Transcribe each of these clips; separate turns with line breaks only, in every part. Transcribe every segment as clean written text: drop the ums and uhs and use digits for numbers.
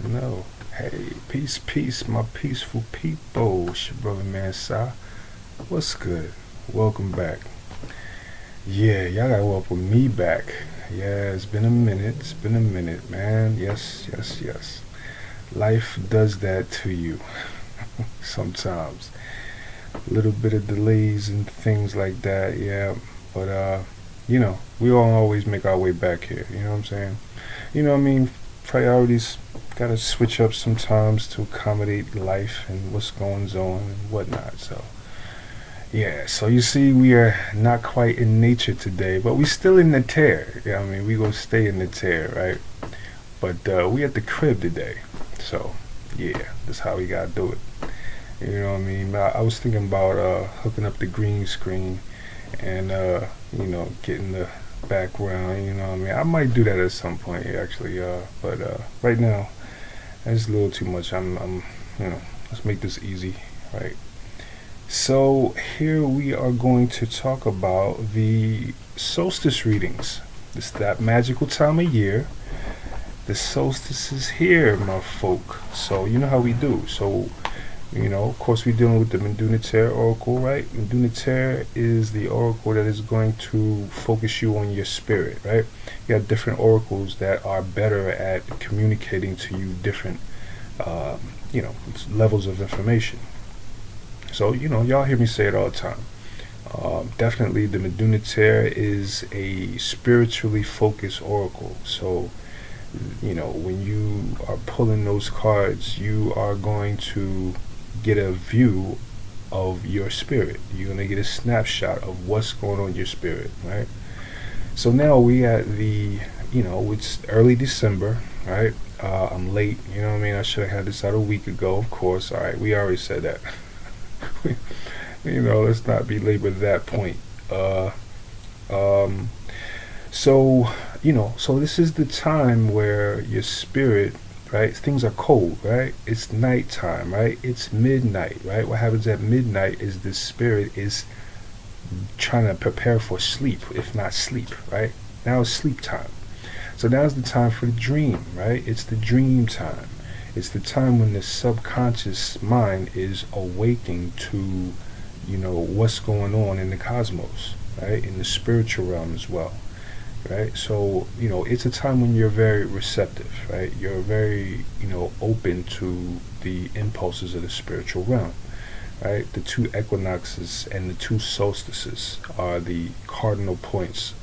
No. Hey, peace, peace, my peaceful people. It's your brother man Sa. What's good? Welcome back. Yeah, y'all gotta welcome me back. Yeah, it's been a minute. It's been a minute, man. Yes, yes, yes. Life does that to you sometimes. A little bit of delays and things like that, yeah. But we all always make our way back here, you know what I'm saying? Priorities gotta switch up sometimes to accommodate life and what's going on and whatnot. So yeah, so you see, we are not quite in nature today, but we still in the tear. Yeah, we gonna stay in the tear, right? But we at the crib today, so yeah, that's how we gotta do it. You know what I mean? I was thinking about hooking up the green screen and getting the background. You know what I mean? I might do that at some point, actually. But right now, that's a little too much. Let's make this easy, right? So here we are going to talk about the solstice readings. It's that magical time of year. The solstice is here, my folk. So you know how we do. So of course, we're dealing with the Metu Neter Oracle, right? Metu Neter is the oracle that is going to focus you on your spirit, right? You have different oracles that are better at communicating to you different, levels of information. So, y'all hear me say it all the time. Definitely, the Metu Neter is a spiritually focused oracle. So, when you are pulling those cards, you are going to get a view of your spirit. You're going to get a snapshot of what's going on in your spirit, right? So now we at it's early December, right? I'm late, you know what I mean? I should have had this out a week ago, of course. All right, we already said that. Let's not belabor that point. So this is the time where your spirit, right? Things are cold, right? It's nighttime, right? It's midnight, right? What happens at midnight is the spirit is trying to prepare for sleep, if not sleep, right? Now it's sleep time. So now's the time for the dream, right? It's the dream time. It's the time when the subconscious mind is awaking to, what's going on in the cosmos, right? In the spiritual realm as well. Right, so it's a time when you're very receptive, right? You're very open to the impulses of the spiritual realm, right? The two equinoxes and the two solstices are the cardinal points,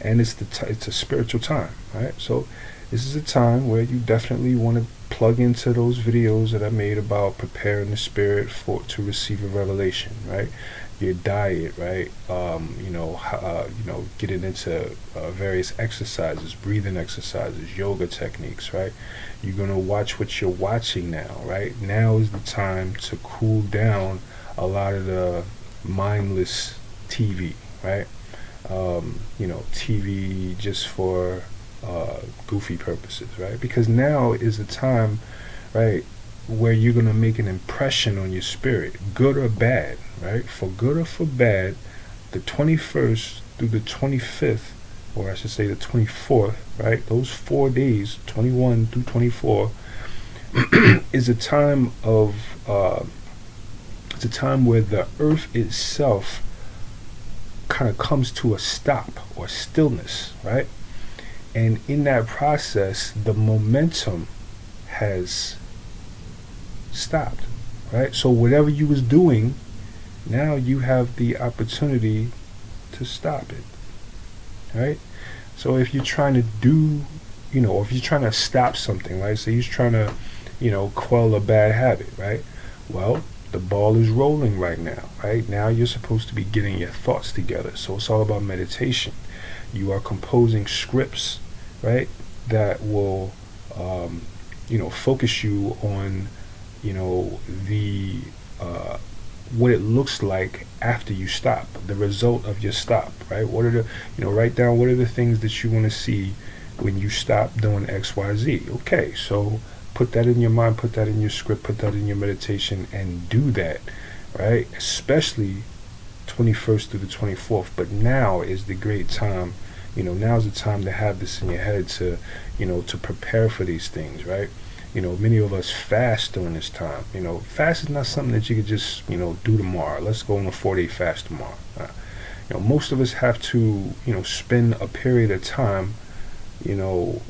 and it's a spiritual time, right? So this is a time where you definitely want to plug into those videos that I made about preparing the spirit to receive a revelation, right? Your diet, right? Getting into various exercises, breathing exercises, yoga techniques, right? You're gonna watch what you're watching now, right? Now is the time to cool down a lot of the mindless TV, right? TV just for goofy purposes, right? Because now is the time, right, where you're going to make an impression on your spirit, good or bad, right? For good or for bad, the 21st through the 25th, or I should say the 24th, right? Those 4 days, 21 through 24, is a time of, it's a time where the earth itself kind of comes to a stop or stillness, right? And in that process, the momentum has stopped, right? So whatever you was doing, now you have the opportunity to stop it, right? So if you're trying to do, or if you're trying to stop something, right? So you're trying to, quell a bad habit, right? Well, the ball is rolling right now, right? Now you're supposed to be getting your thoughts together. So it's all about meditation. You are composing scripts, right? That will, focus you on the what it looks like after you stop, the result of your stop, right? What are the write down what are the things that you want to see when you stop doing XYZ. Okay, so put that in your mind, put that in your script, put that in your meditation, and do that, right? Especially 21st through the 24th. But now is the great time. Now's the time to have this in your head to to prepare for these things, right? Many of us fast during this time. Fast is not something that you could just, do tomorrow. Let's go on a 4-day fast tomorrow. Most of us have to, spend a period of time, you know,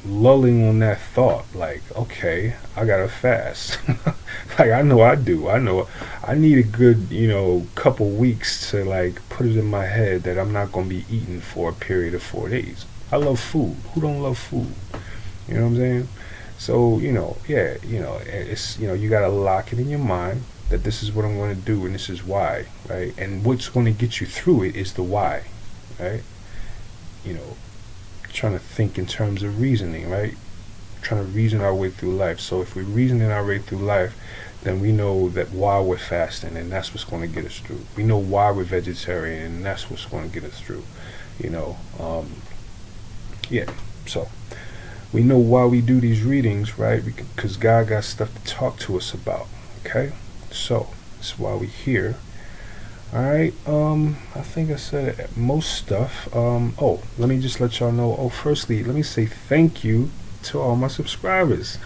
lulling on that thought, like, okay, I gotta fast. Like, I know I do. I know I need a good, couple weeks to, like, put it in my head that I'm not gonna be eating for a period of 4 days. I love food. Who don't love food? You know what I'm saying? So, it's, you gotta lock it in your mind that this is what I'm going to do and this is why, right? And what's going to get you through it is the why, right? Trying to think in terms of reasoning, right? Trying to reason our way through life. So if we're reasoning our way through life, then we know that why we're fasting, and that's what's going to get us through. We know why we're vegetarian, and that's what's going to get us through. So we know why we do these readings, right? Because God got stuff to talk to us about. Okay, so that's why we're here. All right. I think I said most stuff. Let me just let y'all know. Firstly, let me say thank you to all my subscribers.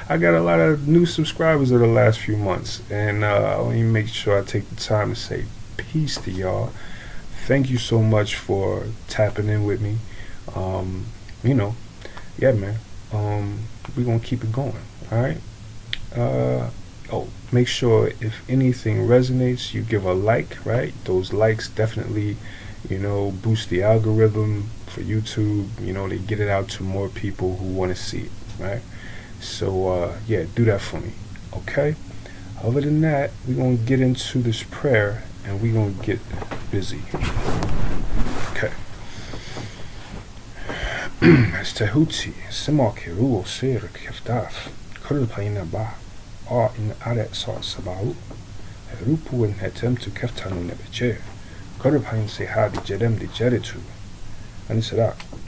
I got a lot of new subscribers over the last few months, and I want to make sure I take the time to say peace to y'all. Thank you so much for tapping in with me. Yeah, man. We're gonna keep it going. All right. Make sure if anything resonates, you give a like, right? Those likes definitely, boost the algorithm for YouTube. They get it out to more people who want to see it, right? So, do that for me, okay? Other than that, we're going to get into this prayer and we're going to get busy. Okay. As Tehuti, Simake Ruo Sir Keftaf, Kurpaina Ba. In aret sort sabau rupu and hetem to keftanu nebeche Kurpain se hadi jedem de jeritu and said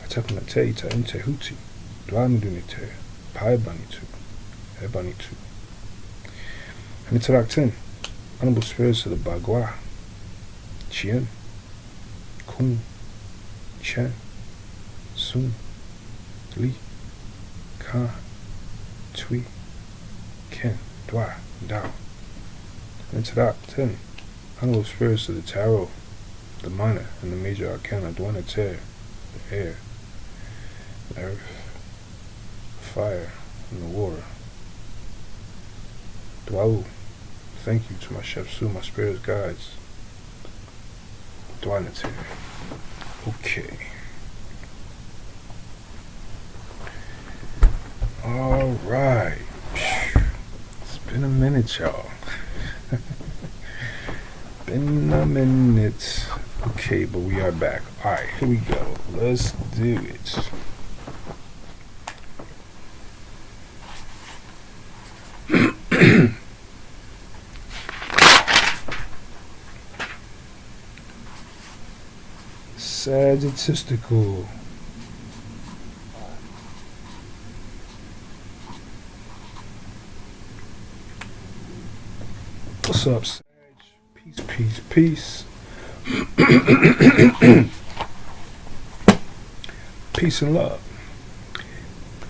atapna teita in Tehuti dwanudunite paibanitu ebanitu and it's ten honorable spirits of the Bagua Chien Kun Chen Sun Li Ka Tui Ken Dwa Dao and Tadak 10 honorable spirits of the tarot, the minor and the major arcana Dwana Ter, the air, the earth, the fire, and the water. Dwau, thank you to my chef Su, my spirit guides. Dwana Ter. Okay. Alright. Been a minute, y'all. Been a minute. Okay, but we are back. Alright, here we go. Let's do it. Sagittarius. What's up, Sag? Peace, peace, peace. Peace and love.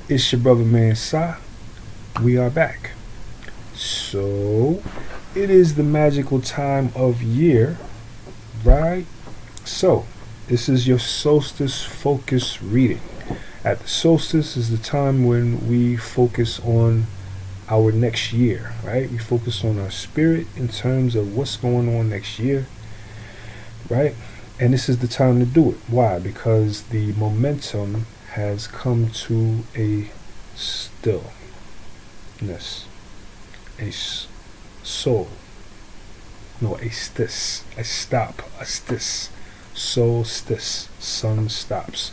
It's your brother, man, Sa. We are back. So, it is the magical time of year, right? So, this is your solstice focus reading. At the solstice is the time when we focus on our next year, right? We focus on our spirit in terms of what's going on next year, right? And this is the time to do it. Why? Because the momentum has come to a stillness, a soul, no, a stis, a stop, a stis, solstice, sun stops.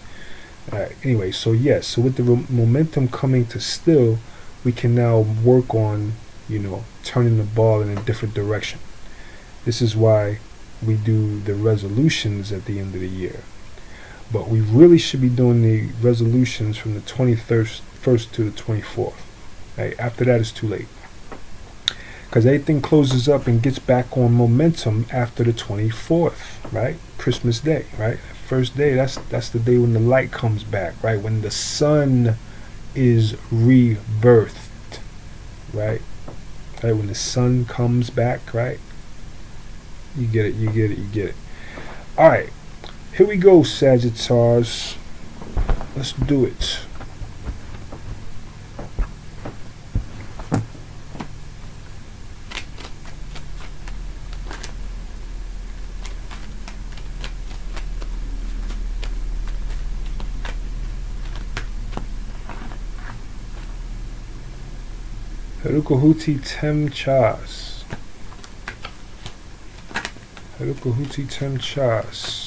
Anyway, so with the momentum coming to still, we can now work on, turning the ball in a different direction. This is why we do the resolutions at the end of the year. But we really should be doing the resolutions from the 21st to the 24th. Right? After that, it's too late. Because everything closes up and gets back on momentum after the 24th, right? Christmas Day, right? First day, that's the day when the light comes back, right? When the sun is rebirthed, right? Right, when the sun comes back, right? You get it, you get it, you get it. Alright, here we go, Sagittarius. Let's do it. Tehuti tem chas. Tehuti tem chas.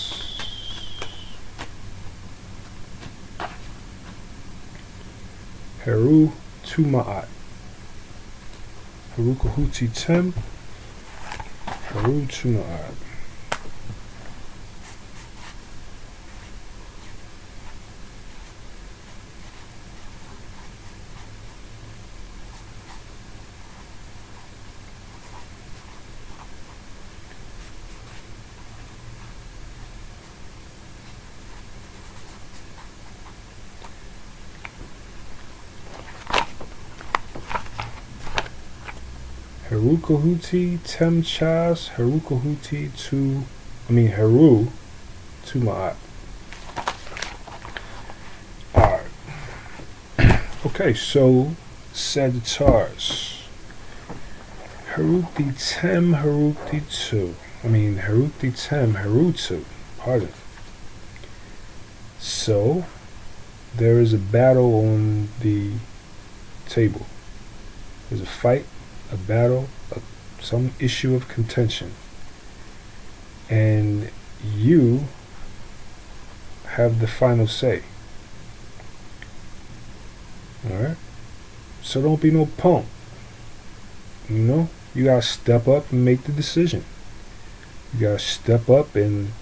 Heru tu ma'at. Tehuti tem. Heru tu ma'at. Herukahuti tem chas, Herukahuti tu, Heru tu ma'at. Alright. Okay, so Sagittarius. Heruti tem, Heruti tu. Heruti tem, Herutu. Pardon. So, there is a battle on the table. There's a fight, a battle, some issue of contention, and you have the final say. Alright? So don't be no punk. You gotta step up and make the decision. You gotta step up and,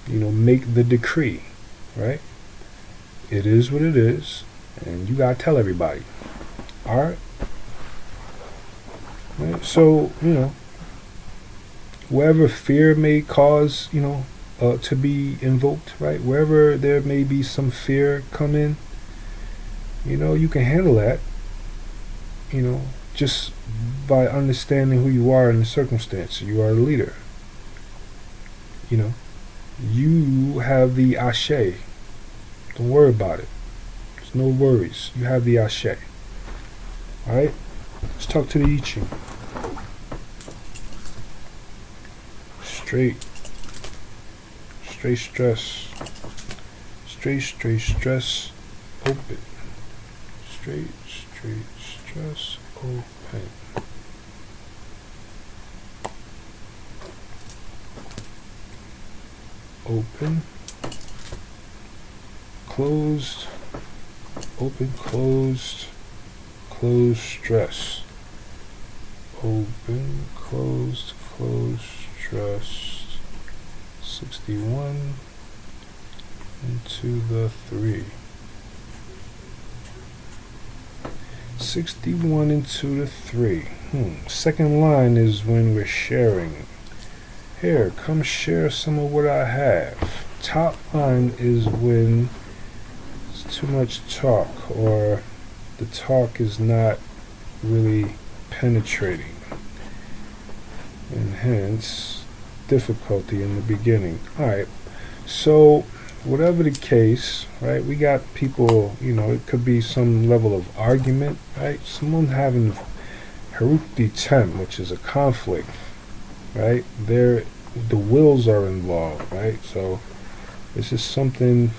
make the decree. Right? It is what it is, and you gotta tell everybody. Alright? Right? So, wherever fear may cause, to be invoked, right? Wherever there may be some fear come in, you can handle that, just by understanding who you are in the circumstance. You are a leader. You have the ashe. Don't worry about it. There's no worries. You have the ashe. Alright? Let's talk to the I Ching. Straight stress. Straight stress. Open. Straight stress. Open. Open. Closed. Open. Closed. Closed stress. Open, closed stress. 61 into the 3. 61 into the 3. Second line is when we're sharing. Here, come share some of what I have. Top line is when it's too much talk, or the talk is not really penetrating, and hence difficulty in the beginning. Alright, so whatever the case, right, we got people, it could be some level of argument, right? Someone having Heruti tem, which is a conflict, right? The wills are involved, right? So this is something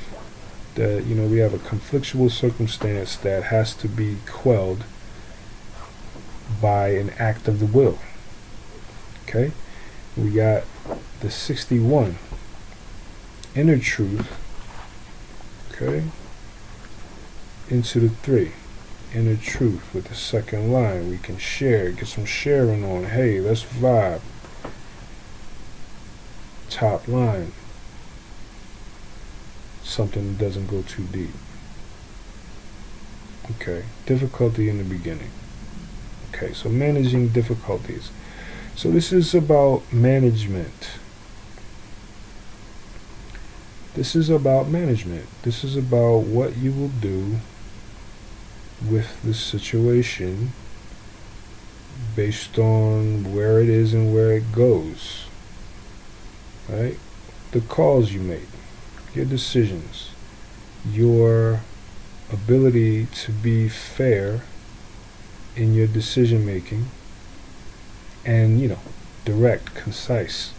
that, we have a conflictual circumstance that has to be quelled by an act of the will. Okay? We got the 61, inner truth, okay, into the 3, inner truth with the second line. We can share, get some sharing on. Hey, let's vibe. Top line, something that doesn't go too deep. Okay, difficulty in the beginning. Okay, so managing difficulties. So this is about management. This is about management. This is about what you will do with the situation based on where it is and where it goes, right? The calls you make, your decisions, your ability to be fair in your decision making, and direct, concise,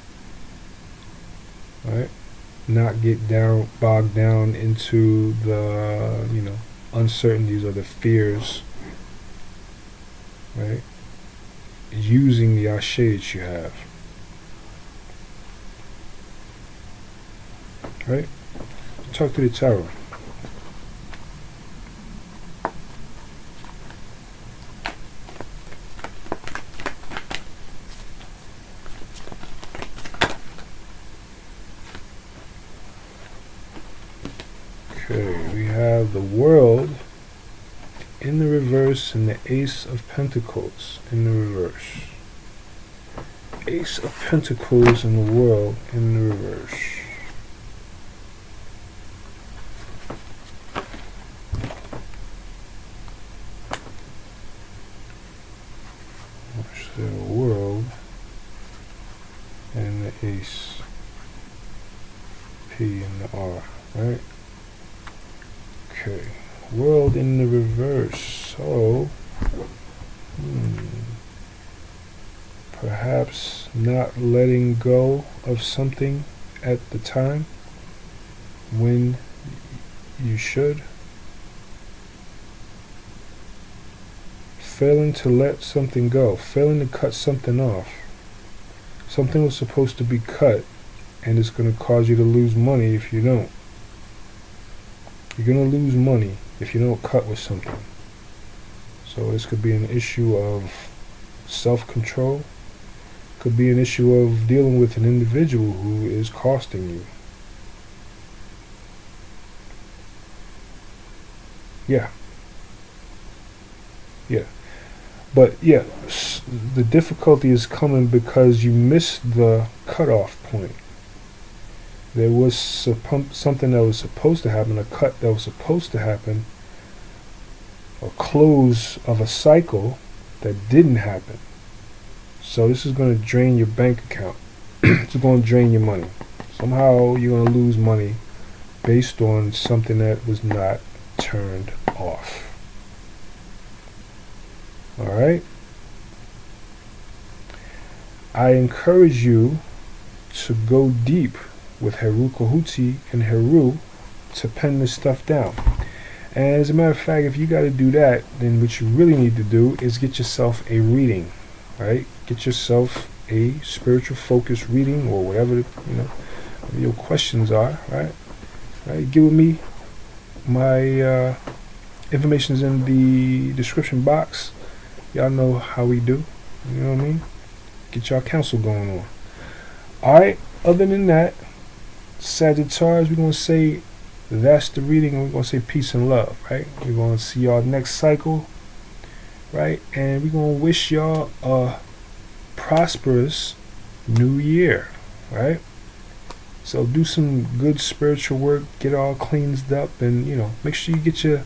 right? Not get bogged down into the uncertainties or the fears, right? Using the ashe that you have, right? Talk to the tarot. Okay, we have the World in the reverse and the Ace of Pentacles in the reverse. Ace of Pentacles and the World in the reverse. The World and the Ace, P and the R, right? Okay, World in the reverse. So, perhaps not letting go of something at the time when you should. Failing to let something go, failing to cut something off. Something was supposed to be cut, and it's going to cause you to lose money if you don't. You're going to lose money if you don't cut with something. So this could be an issue of self-control. Could be an issue of dealing with an individual who is costing you. Yeah. But yeah, the difficulty is coming because you missed the cutoff point. There was something that was supposed to happen, a cut that was supposed to happen, a close of a cycle that didn't happen. So this is going to drain your bank account. It's going to drain your money. Somehow you're going to lose money based on something that was not turned off. Alright? I encourage you to go deep with Heru Tehuti and Heru to pen this stuff down. And as a matter of fact, if you got to do that, then what you really need to do is get yourself a reading, right? Get yourself a spiritual focus reading or whatever your questions are, right? Get with me. My information's in the description box. Y'all know how we do. You know what I mean? Get y'all counsel going on. Alright, other than that, Sagittarius, we're going to say that's the reading, and we're going to say peace and love, right? We're going to see y'all next cycle, right? And we're going to wish y'all a prosperous new year, right? So do some good spiritual work, get all cleansed up, and, make sure you get your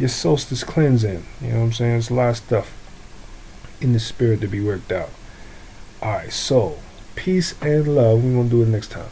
solstice cleanse in. You know what I'm saying? There's a lot of stuff in the spirit to be worked out. Alright, so peace and love. We're going to do it next time.